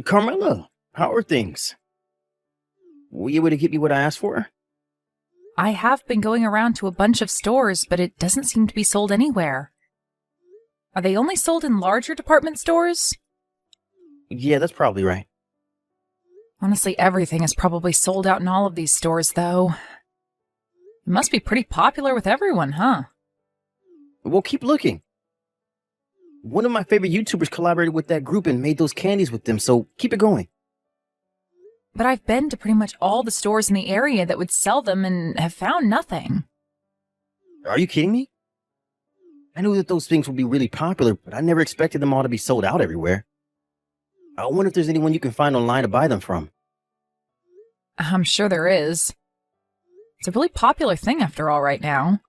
Carmela, how are things? Were you able to get me what I asked for? I have been going around to a bunch of stores, but it doesn't seem to be sold anywhere. Are they only sold in larger department stores? Yeah, that's probably right. Honestly, everything is probably sold out in all of these stores, though. It must be pretty popular with everyone, huh? Well, keep looking. One of my favorite YouTubers collaborated with that group and made those candies with them, so keep it going. But I've been to pretty much all the stores in the area that would sell them and have found nothing. Are you kidding me? I knew that those things would be really popular, but I never expected them all to be sold out everywhere. I wonder if there's anyone you can find online to buy them from. I'm sure there is. It's a really popular thing after all right now.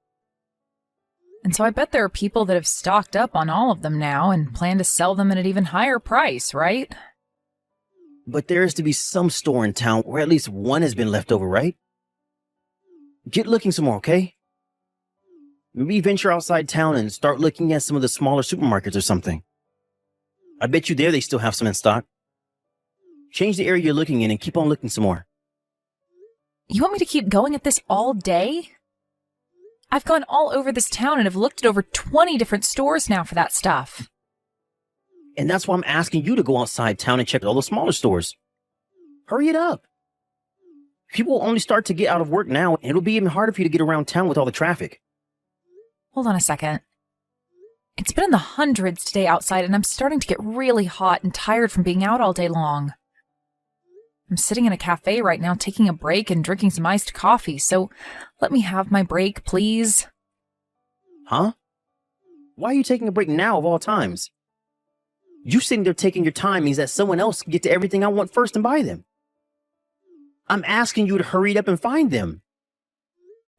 And so I bet there are people that have stocked up on all of them now and plan to sell them at an even higher price, right? But there is to be some store in town where at least one has been left over, right? Get looking some more, okay? Maybe venture outside town and start looking at some of the smaller supermarkets or something. I bet you there they still have some in stock. Change the area you're looking in and keep on looking some more. You want me to keep going at this all day? I've gone all over this town and have looked at over 20 different stores now for that stuff. And that's why I'm asking you to go outside town and check all the smaller stores. Hurry it up. People will only start to get out of work now, and it'll be even harder for you to get around town with all the traffic. Hold on a second. It's been in the hundreds today outside, and I'm starting to get really hot and tired from being out all day long. I'm sitting in a cafe right now taking a break and drinking some iced coffee, so let me have my break, please. Huh? Why are you taking a break now of all times? You sitting there taking your time means that someone else can get to everything I want first and buy them. I'm asking you to hurry it up and find them.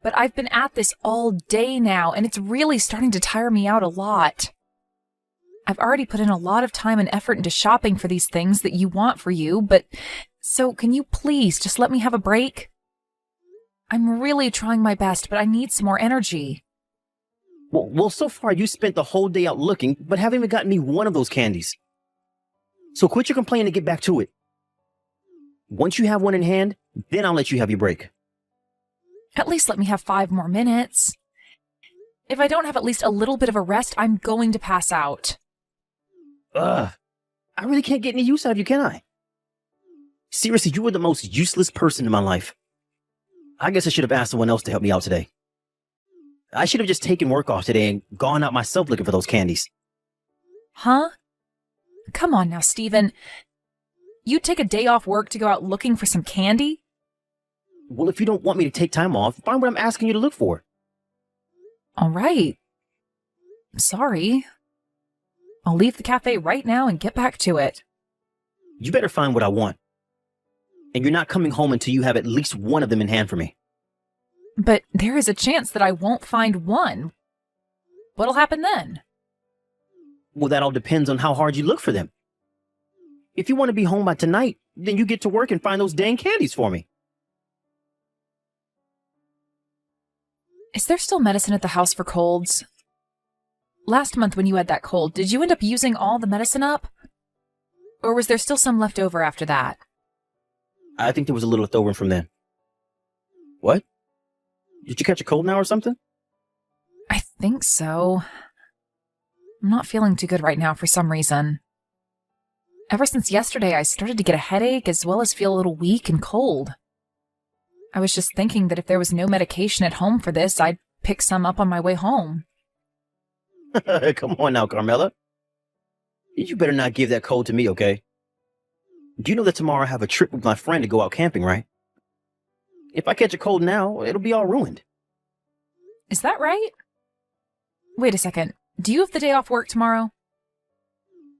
But I've been at this all day now, and it's really starting to tire me out a lot. I've already put in a lot of time and effort into shopping for these things that you want for you, but so can you please just let me have a break? I'm really trying my best, but I need some more energy. Well, so far you spent the whole day out looking, but haven't even gotten me one of those candies. So quit your complaining and get back to it. Once you have one in hand, then I'll let you have your break. At least let me have 5 more minutes. If I don't have at least a little bit of a rest, I'm going to pass out. Ugh. I really can't get any use out of you, can I? Seriously, you were the most useless person in my life. I guess I should have asked someone else to help me out today. I should have just taken work off today and gone out myself looking for those candies. Huh? Come on now, Steven. You'd take a day off work to go out looking for some candy? Well, if you don't want me to take time off, find what I'm asking you to look for. All right. Sorry. I'll leave the cafe right now and get back to it. You better find what I want. And you're not coming home until you have at least one of them in hand for me. But there is a chance that I won't find one. What'll happen then? Well, that all depends on how hard you look for them. If you want to be home by tonight, then you get to work and find those dang candies for me. Is there still medicine at the house for colds? Last month when you had that cold, did you end up using all the medicine up? Or was there still some left over after that? I think there was a little left over from then. What? Did you catch a cold now or something? I think so. I'm not feeling too good right now for some reason. Ever since yesterday, I started to get a headache as well as feel a little weak and cold. I was just thinking that if there was no medication at home for this, I'd pick some up on my way home. Come on now, Carmela. You better not give that cold to me, okay? Do you know that tomorrow I have a trip with my friend to go out camping, right? If I catch a cold now, it'll be all ruined. Is that right? Wait a second. Do you have the day off work tomorrow?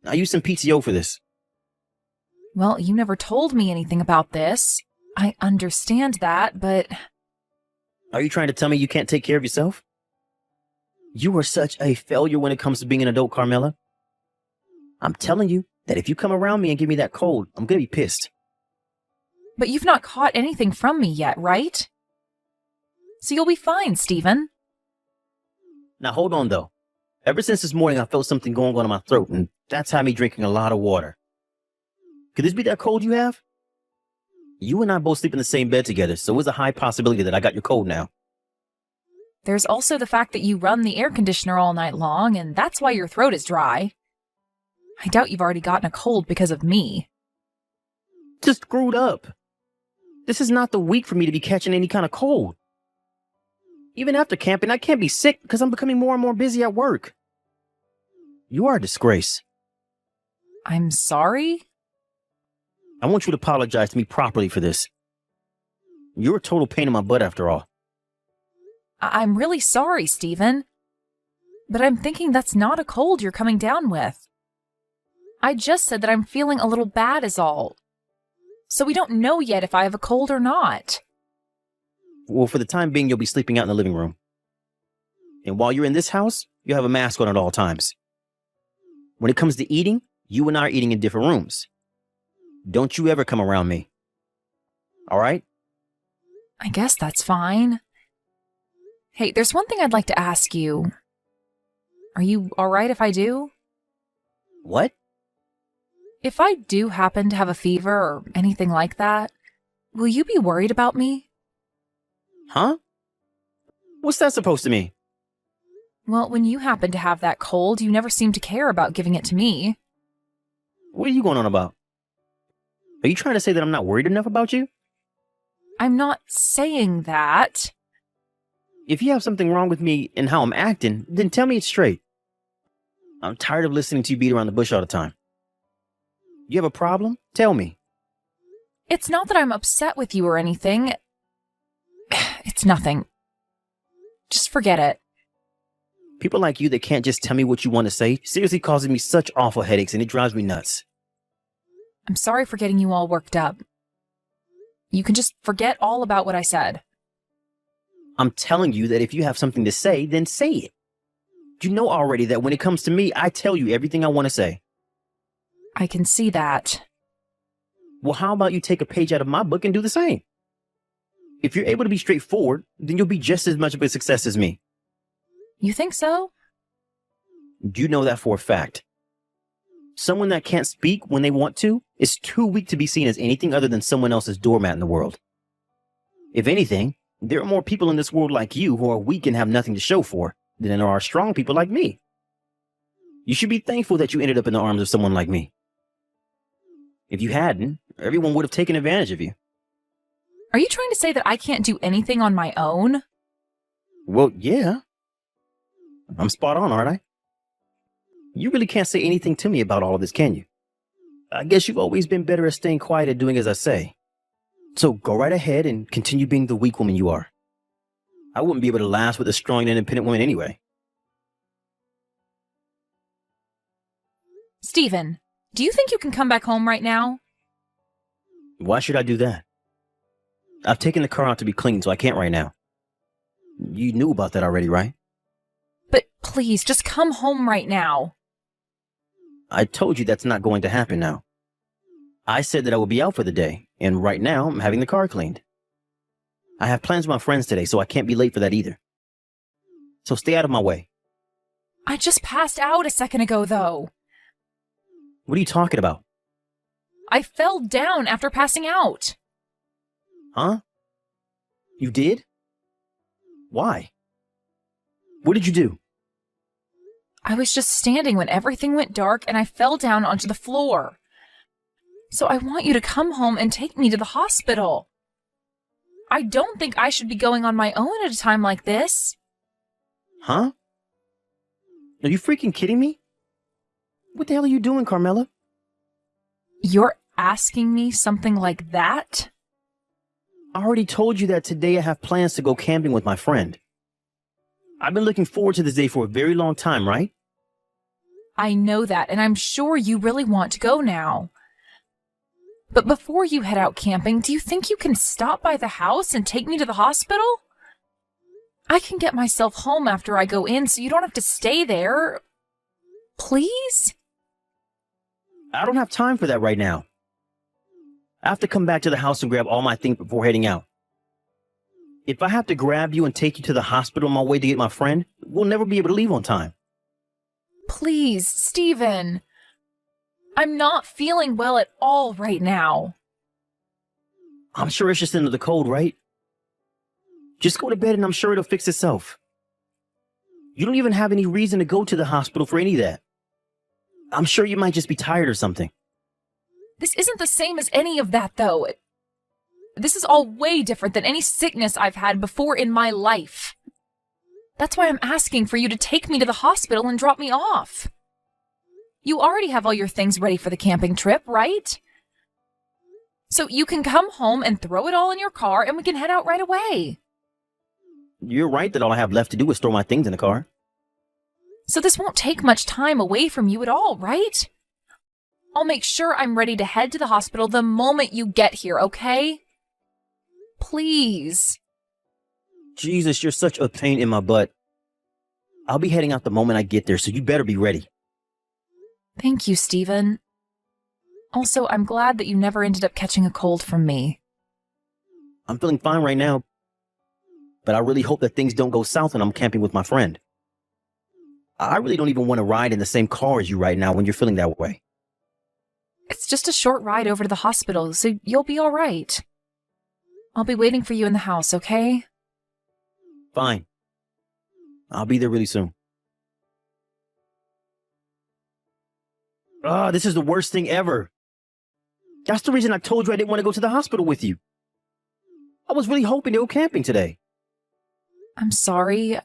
I used some PTO for this. Well, you never told me anything about this. I understand that, but... Are you trying to tell me you can't take care of yourself? You are such a failure when it comes to being an adult, Carmela. I'm telling you that if you come around me and give me that cold, I'm gonna be pissed. But you've not caught anything from me yet, right? So you'll be fine, Steven. Now hold on, though. Ever since this morning, I felt something going on in my throat, and that's had me drinking a lot of water. Could this be that cold you have? You and I both sleep in the same bed together, so it's a high possibility that I got your cold now. There's also the fact that you run the air conditioner all night long, and that's why your throat is dry. I doubt you've already gotten a cold because of me. Just screwed up. This is not the week for me to be catching any kind of cold. Even after camping, I can't be sick because I'm becoming more and more busy at work. You are a disgrace. I'm sorry? I want you to apologize to me properly for this. You're a total pain in my butt after all. I'm really sorry, Stephen. But I'm thinking that's not a cold you're coming down with. I just said that I'm feeling a little bad is all. So we don't know yet if I have a cold or not. Well, for the time being, you'll be sleeping out in the living room. And while you're in this house, you have a mask on at all times. When it comes to eating, you and I are eating in different rooms. Don't you ever come around me. All right? I guess that's fine. Hey, there's one thing I'd like to ask you. Are you all right if I do? What? If I do happen to have a fever or anything like that, will you be worried about me? Huh? What's that supposed to mean? Well, when you happen to have that cold, you never seem to care about giving it to me. What are you going on about? Are you trying to say that I'm not worried enough about you? I'm not saying that. If you have something wrong with me and how I'm acting, then tell me it straight. I'm tired of listening to you beat around the bush all the time. You have a problem? Tell me. It's not that I'm upset with you or anything. It's nothing. Just forget it. People like you that can't just tell me what you want to say seriously causes me such awful headaches, and it drives me nuts. I'm sorry for getting you all worked up. You can just forget all about what I said. I'm telling you that if you have something to say, then say it. You know already that when it comes to me, I tell you everything I want to say. I can see that. Well, how about you take a page out of my book and do the same? If you're able to be straightforward, then you'll be just as much of a success as me. You think so? You know that for a fact. Someone that can't speak when they want to is too weak to be seen as anything other than someone else's doormat in the world. If anything, there are more people in this world like you who are weak and have nothing to show for than there are strong people like me. You should be thankful that you ended up in the arms of someone like me. If you hadn't, everyone would have taken advantage of you. Are you trying to say that I can't do anything on my own? Well, yeah. I'm spot on, aren't I? You really can't say anything to me about all of this, can you? I guess you've always been better at staying quiet and doing as I say. So go right ahead and continue being the weak woman you are. I wouldn't be able to last with a strong and independent woman anyway. Stephen, do you think you can come back home right now? Why should I do that? I've taken the car out to be cleaned, so I can't right now. You knew about that already, right? But please, just come home right now. I told you that's not going to happen now. I said that I would be out for the day, and right now I'm having the car cleaned. I have plans with my friends today, so I can't be late for that either. So stay out of my way. I just passed out a second ago, though. What are you talking about? I fell down after passing out. Huh? You did? Why? What did you do? I was just standing when everything went dark and I fell down onto the floor. So I want you to come home and take me to the hospital. I don't think I should be going on my own at a time like this. Huh? Are you freaking kidding me? What the hell are you doing, Carmela? You're asking me something like that? I already told you that today I have plans to go camping with my friend. I've been looking forward to this day for a very long time, right? I know that, and I'm sure you really want to go now. But before you head out camping, do you think you can stop by the house and take me to the hospital? I can get myself home after I go in so you don't have to stay there. Please? I don't have time for that right now. I have to come back to the house and grab all my things before heading out. If I have to grab you and take you to the hospital on my way to get my friend, we'll never be able to leave on time. Please, Stephen. I'm not feeling well at all right now. I'm sure it's just into the cold, right? Just go to bed and I'm sure it'll fix itself. You don't even have any reason to go to the hospital for any of that. I'm sure you might just be tired or something. This isn't the same as any of that, though. This is all way different than any sickness I've had before in my life. That's why I'm asking for you to take me to the hospital and drop me off. You already have all your things ready for the camping trip, right? So you can come home and throw it all in your car and we can head out right away. You're right that all I have left to do is throw my things in the car. So this won't take much time away from you at all, right? I'll make sure I'm ready to head to the hospital the moment you get here, okay? Please. Jesus, you're such a pain in my butt. I'll be heading out the moment I get there, so you better be ready. Thank you, Stephen. Also, I'm glad that you never ended up catching a cold from me. I'm feeling fine right now, but I really hope that things don't go south when I'm camping with my friend. I really don't even want to ride in the same car as you right now when you're feeling that way. It's just a short ride over to the hospital, so you'll be all right. I'll be waiting for you in the house, okay? Fine. I'll be there really soon. This is the worst thing ever. That's the reason I told you I didn't want to go to the hospital with you. I was really hoping to go camping today. I'm sorry.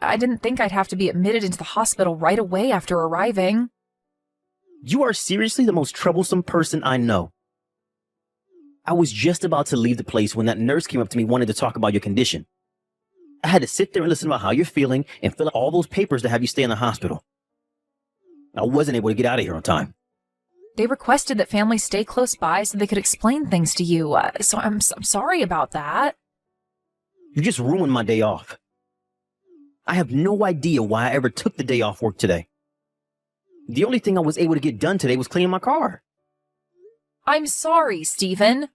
I didn't think I'd have to be admitted into the hospital right away after arriving. You are seriously the most troublesome person I know. I was just about to leave the place when that nurse came up to me wanting to talk about your condition. I had to sit there and listen about how you're feeling and fill out all those papers to have you stay in the hospital. I wasn't able to get out of here on time. They requested that families stay close by so they could explain things to you, so I'm sorry about that. You just ruined my day off. I have no idea why I ever took the day off work today. The only thing I was able to get done today was cleaning my car. I'm sorry, Stephen.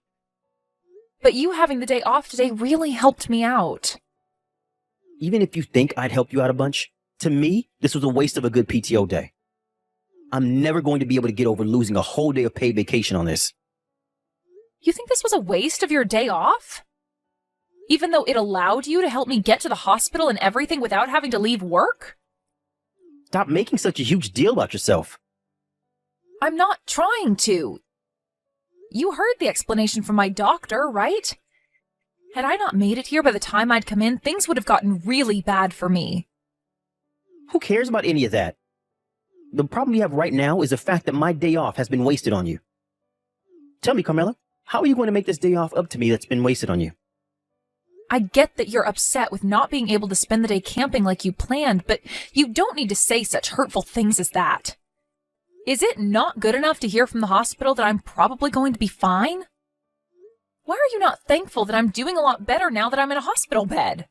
But you having the day off today really helped me out. Even if you think I'd help you out a bunch, to me, this was a waste of a good PTO day. I'm never going to be able to get over losing a whole day of paid vacation on this. You think this was a waste of your day off? Even though it allowed you to help me get to the hospital and everything without having to leave work? Stop making such a huge deal about yourself. I'm not trying to. You heard the explanation from my doctor, right? Had I not made it here by the time I'd come in, things would have gotten really bad for me. Who cares about any of that? The problem you have right now is the fact that my day off has been wasted on you. Tell me, Carmela, how are you going to make this day off up to me that's been wasted on you? I get that you're upset with not being able to spend the day camping like you planned, but you don't need to say such hurtful things as that. Is it not good enough to hear from the hospital that I'm probably going to be fine? Why are you not thankful that I'm doing a lot better now that I'm in a hospital bed?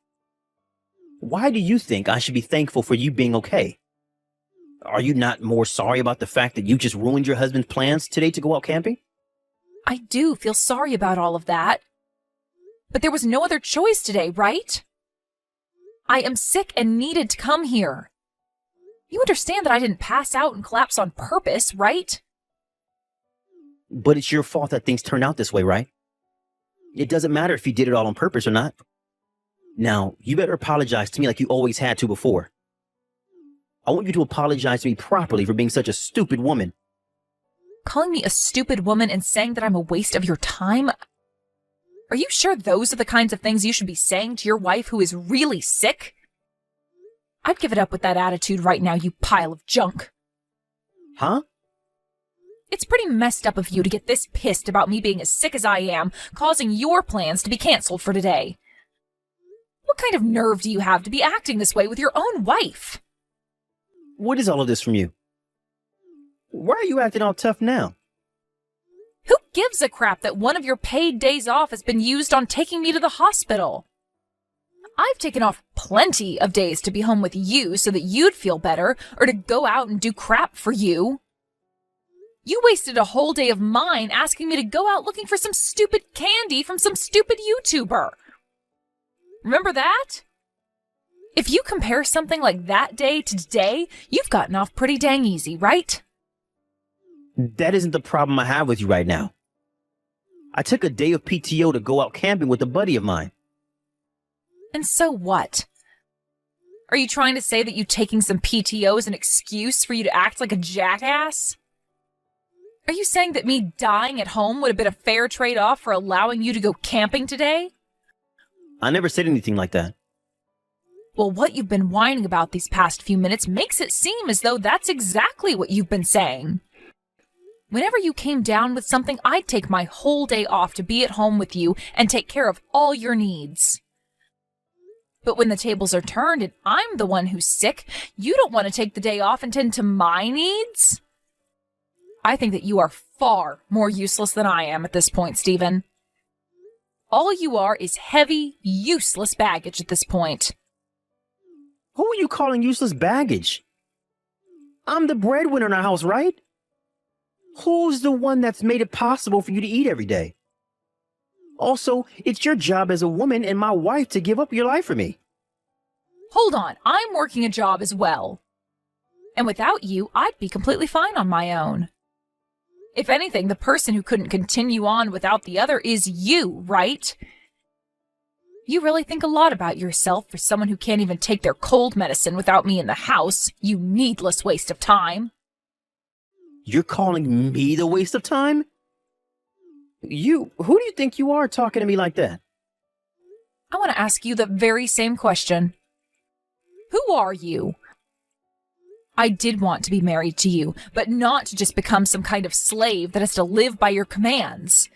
Why do you think I should be thankful for you being okay? Are you not more sorry about the fact that you just ruined your husband's plans today to go out camping? I do feel sorry about all of that. But there was no other choice today, right? I am sick and needed to come here. You understand that I didn't pass out and collapse on purpose, right? But it's your fault that things turned out this way, right? It doesn't matter if you did it all on purpose or not. Now, you better apologize to me like you always had to before. I want you to apologize to me properly for being such a stupid woman. Calling me a stupid woman and saying that I'm a waste of your time? Are you sure those are the kinds of things you should be saying to your wife who is really sick? I'd give it up with that attitude right now, you pile of junk. Huh? It's pretty messed up of you to get this pissed about me being as sick as I am, causing your plans to be canceled for today. What kind of nerve do you have to be acting this way with your own wife? What is all of this from you? Why are you acting all tough now? Who gives a crap that one of your paid days off has been used on taking me to the hospital? I've taken off plenty of days to be home with you so that you'd feel better, or to go out and do crap for you. You wasted a whole day of mine asking me to go out looking for some stupid candy from some stupid YouTuber. Remember that? If you compare something like that day to today, you've gotten off pretty dang easy, right? That isn't the problem I have with you right now. I took a day of PTO to go out camping with a buddy of mine. And so what? Are you trying to say that you taking some PTO is an excuse for you to act like a jackass? Are you saying that me dying at home would have been a fair trade-off for allowing you to go camping today? I never said anything like that. Well, what you've been whining about these past few minutes makes it seem as though that's exactly what you've been saying. Whenever you came down with something, I'd take my whole day off to be at home with you and take care of all your needs. But when the tables are turned and I'm the one who's sick, you don't want to take the day off and tend to my needs? I think that you are far more useless than I am at this point, Stephen. All you are is heavy, useless baggage at this point. Who are you calling useless baggage? I'm the breadwinner in our house, right? Who's the one that's made it possible for you to eat every day? Also, it's your job as a woman and my wife to give up your life for me. Hold on, I'm working a job as well. And without you, I'd be completely fine on my own. If anything, the person who couldn't continue on without the other is you, right? You really think a lot about yourself for someone who can't even take their cold medicine without me in the house, you needless waste of time. You're calling me the waste of time? Who do you think you are talking to me like that? I want to ask you the very same question. Who are you? I did want to be married to you, but not to just become some kind of slave that has to live by your commands.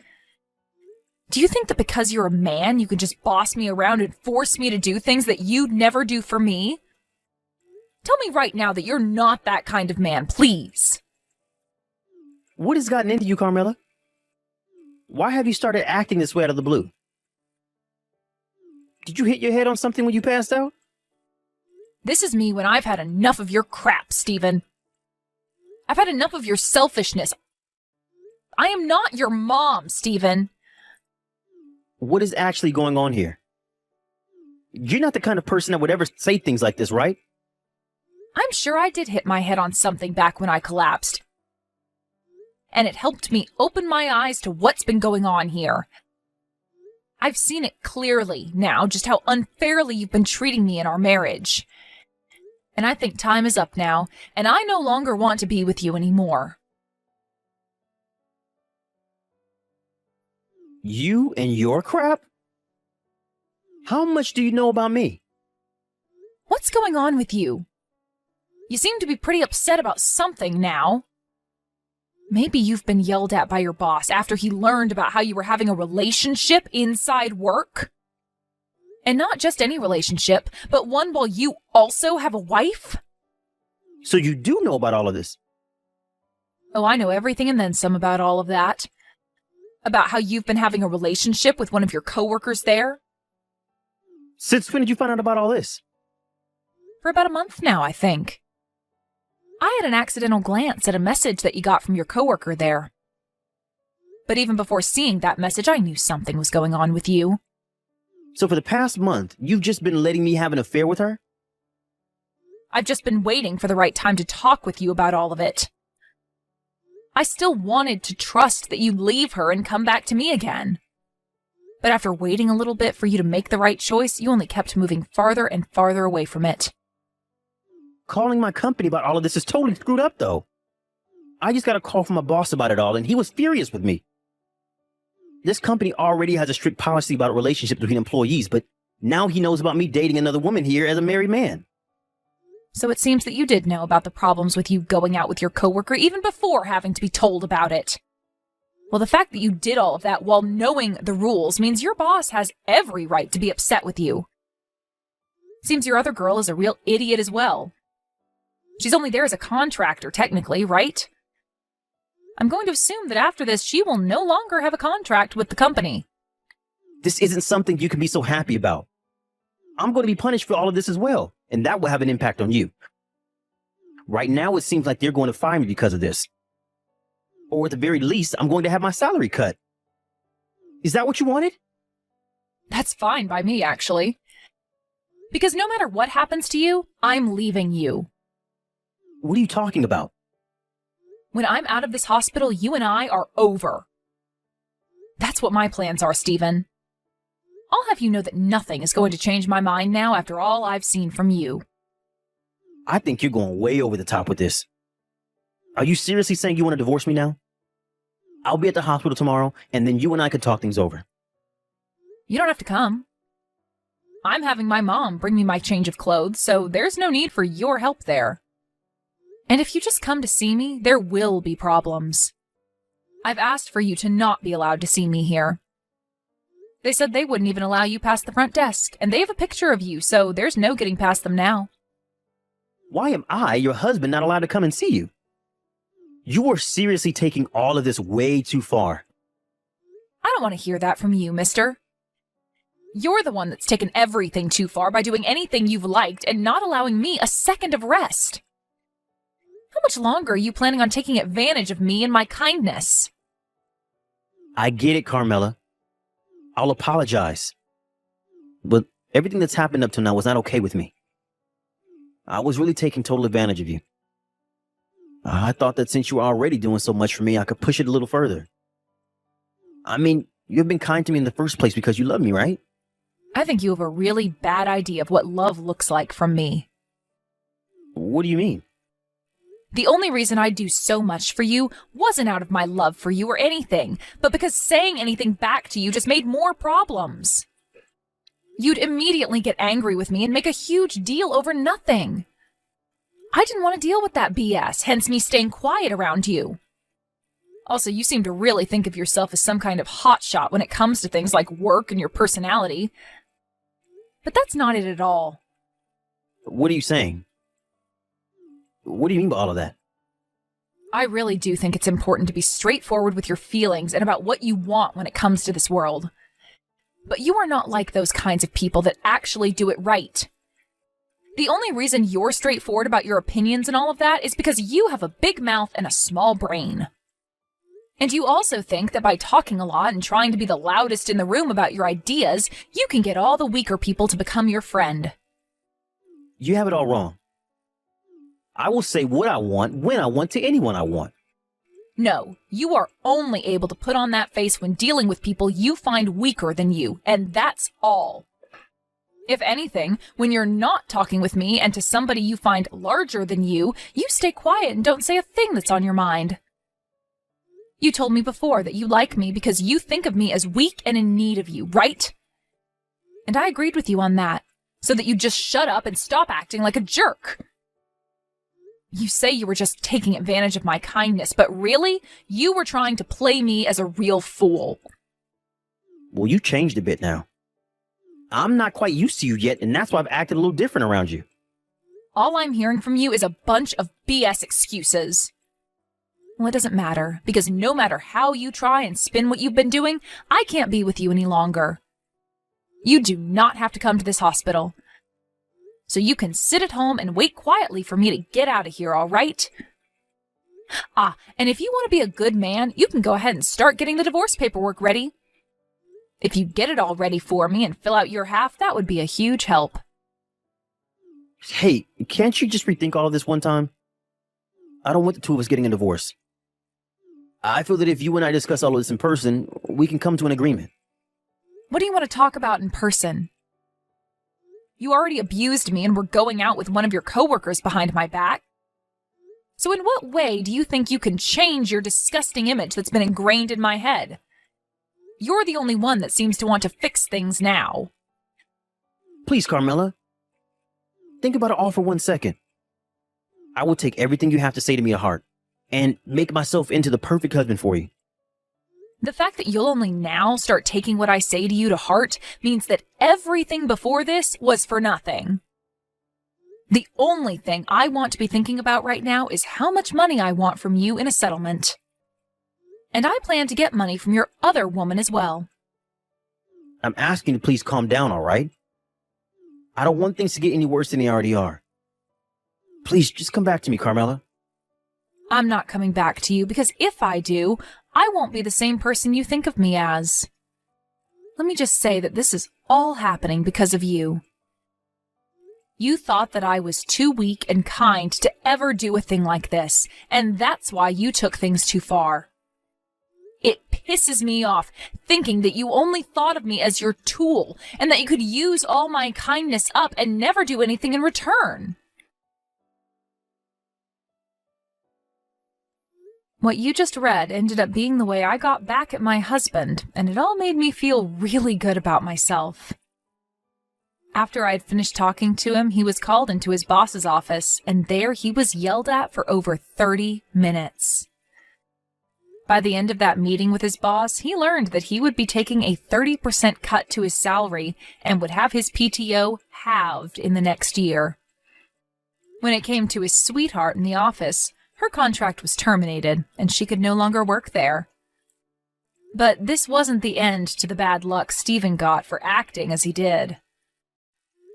Do you think that because you're a man, you can just boss me around and force me to do things that you'd never do for me? Tell me right now that you're not that kind of man, please. What has gotten into you, Carmela? Why have you started acting this way out of the blue? Did you hit your head on something when you passed out? This is me when I've had enough of your crap, Stephen. I've had enough of your selfishness. I am not your mom, Stephen. What is actually going on here? You're not the kind of person that would ever say things like this, right? I'm sure I did hit my head on something back when I collapsed. And it helped me open my eyes to what's been going on here. I've seen it clearly now, just how unfairly you've been treating me in our marriage. And I think time is up now, and I no longer want to be with you anymore. You and your crap? How much do you know about me? What's going on with you? You seem to be pretty upset about something now. Maybe you've been yelled at by your boss after he learned about how you were having a relationship inside work. And not just any relationship, but one while you also have a wife? So you do know about all of this? Oh, I know everything and then some about all of that. About how you've been having a relationship with one of your coworkers there. Since when did you find out about all this? For about a month now, I think. I had an accidental glance at a message that you got from your coworker there. But even before seeing that message, I knew something was going on with you. So for the past month, you've just been letting me have an affair with her? I've just been waiting for the right time to talk with you about all of it. I still wanted to trust that you'd leave her and come back to me again. But after waiting a little bit for you to make the right choice, you only kept moving farther and farther away from it. Calling my company about all of this is totally screwed up, though. I just got a call from my boss about it all, and he was furious with me. This company already has a strict policy about relationships between employees, but now he knows about me dating another woman here as a married man. So it seems that you did know about the problems with you going out with your coworker even before having to be told about it. Well, the fact that you did all of that while knowing the rules means your boss has every right to be upset with you. Seems your other girl is a real idiot as well. She's only there as a contractor, technically, right? I'm going to assume that after this, she will no longer have a contract with the company. This isn't something you can be so happy about. I'm going to be punished for all of this as well, and that will have an impact on you. Right now, it seems like they're going to fire me because of this. Or at the very least, I'm going to have my salary cut. Is that what you wanted? That's fine by me, actually. Because no matter what happens to you, I'm leaving you. What are you talking about? When I'm out of this hospital, you and I are over. That's what my plans are, Stephen. I'll have you know that nothing is going to change my mind now after all I've seen from you. I think you're going way over the top with this. Are you seriously saying you want to divorce me now? I'll be at the hospital tomorrow, and then you and I can talk things over. You don't have to come. I'm having my mom bring me my change of clothes, so there's no need for your help there. And if you just come to see me, there will be problems. I've asked for you to not be allowed to see me here. They said they wouldn't even allow you past the front desk, and they have a picture of you, so there's no getting past them now. Why am I, your husband, not allowed to come and see you? You are seriously taking all of this way too far. I don't want to hear that from you, mister. You're the one that's taken everything too far by doing anything you've liked and not allowing me a second of rest. How much longer are you planning on taking advantage of me and my kindness? I get it, Carmela. I'll apologize. But everything that's happened up to now was not okay with me. I was really taking total advantage of you. I thought that since you were already doing so much for me, I could push it a little further. I mean, you've been kind to me in the first place because you love me, right? I think you have a really bad idea of what love looks like from me. What do you mean? The only reason I'd do so much for you wasn't out of my love for you or anything, but because saying anything back to you just made more problems. You'd immediately get angry with me and make a huge deal over nothing. I didn't want to deal with that BS, hence me staying quiet around you. Also, you seem to really think of yourself as some kind of hotshot when it comes to things like work and your personality. But that's not it at all. What are you saying? What do you mean by all of that? I really do think it's important to be straightforward with your feelings and about what you want when it comes to this world. But you are not like those kinds of people that actually do it right. The only reason you're straightforward about your opinions and all of that is because you have a big mouth and a small brain. And you also think that by talking a lot and trying to be the loudest in the room about your ideas, you can get all the weaker people to become your friend. You have it all wrong. I will say what I want, when I want, to anyone I want. No, you are only able to put on that face when dealing with people you find weaker than you, and that's all. If anything, when you're not talking with me and to somebody you find larger than you stay quiet and don't say a thing that's on your mind. You told me before that you like me because you think of me as weak and in need of you, right? And I agreed with you on that, so that you'd just shut up and stop acting like a jerk. You say you were just taking advantage of my kindness, but really, you were trying to play me as a real fool. Well, you changed a bit now. I'm not quite used to you yet, and that's why I've acted a little different around you. All I'm hearing from you is a bunch of BS excuses. Well, it doesn't matter, because no matter how you try and spin what you've been doing, I can't be with you any longer. You do not have to come to this hospital. So you can sit at home and wait quietly for me to get out of here, all right? And if you want to be a good man, you can go ahead and start getting the divorce paperwork ready. If you get it all ready for me and fill out your half, that would be a huge help. Hey, can't you just rethink all of this one time? I don't want the two of us getting a divorce. I feel that if you and I discuss all of this in person, we can come to an agreement. What do you want to talk about in person? You already abused me and were going out with one of your coworkers behind my back. So in what way do you think you can change your disgusting image that's been ingrained in my head? You're the only one that seems to want to fix things now. Please, Carmela. Think about it all for 1 second. I will take everything you have to say to me to heart and make myself into the perfect husband for you. The fact that you'll only now start taking what I say to you to heart means that everything before this was for nothing. The only thing I want to be thinking about right now is how much money I want from you in a settlement. And I plan to get money from your other woman as well. I'm asking you to please calm down, all right? I don't want things to get any worse than they already are. Please, just come back to me, Carmela. I'm not coming back to you because if I do, I won't be the same person you think of me as. Let me just say that this is all happening because of you. You thought that I was too weak and kind to ever do a thing like this, and that's why you took things too far. It pisses me off thinking that you only thought of me as your tool and that you could use all my kindness up and never do anything in return. What you just read ended up being the way I got back at my husband, and it all made me feel really good about myself. After I had finished talking to him, he was called into his boss's office, and there he was yelled at for over 30 minutes. By the end of that meeting with his boss, he learned that he would be taking a 30% cut to his salary and would have his PTO halved in the next year. When it came to his sweetheart in the office, her contract was terminated, and she could no longer work there. But this wasn't the end to the bad luck Stephen got for acting as he did.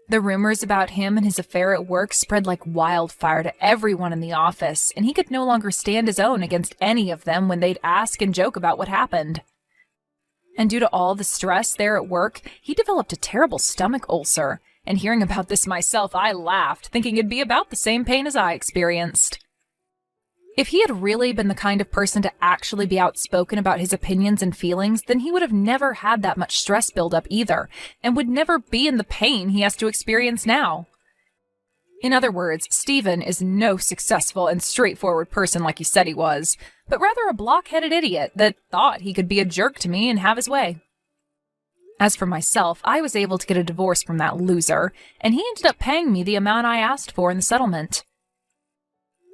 The rumors about him and his affair at work spread like wildfire to everyone in the office, and he could no longer stand his own against any of them when they'd ask and joke about what happened. And due to all the stress there at work, he developed a terrible stomach ulcer, and hearing about this myself, I laughed, thinking it'd be about the same pain as I experienced. If he had really been the kind of person to actually be outspoken about his opinions and feelings, then he would have never had that much stress build up either, and would never be in the pain he has to experience now. In other words, Stephen is no successful and straightforward person like he said he was, but rather a blockheaded idiot that thought he could be a jerk to me and have his way. As for myself, I was able to get a divorce from that loser, and he ended up paying me the amount I asked for in the settlement.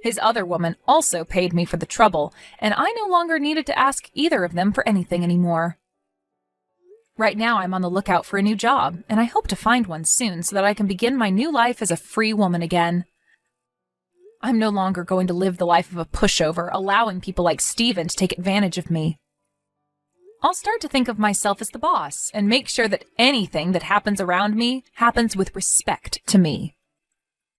His other woman also paid me for the trouble, and I no longer needed to ask either of them for anything anymore. Right now I'm on the lookout for a new job, and I hope to find one soon so that I can begin my new life as a free woman again. I'm no longer going to live the life of a pushover, allowing people like Stephen to take advantage of me. I'll start to think of myself as the boss, and make sure that anything that happens around me happens with respect to me.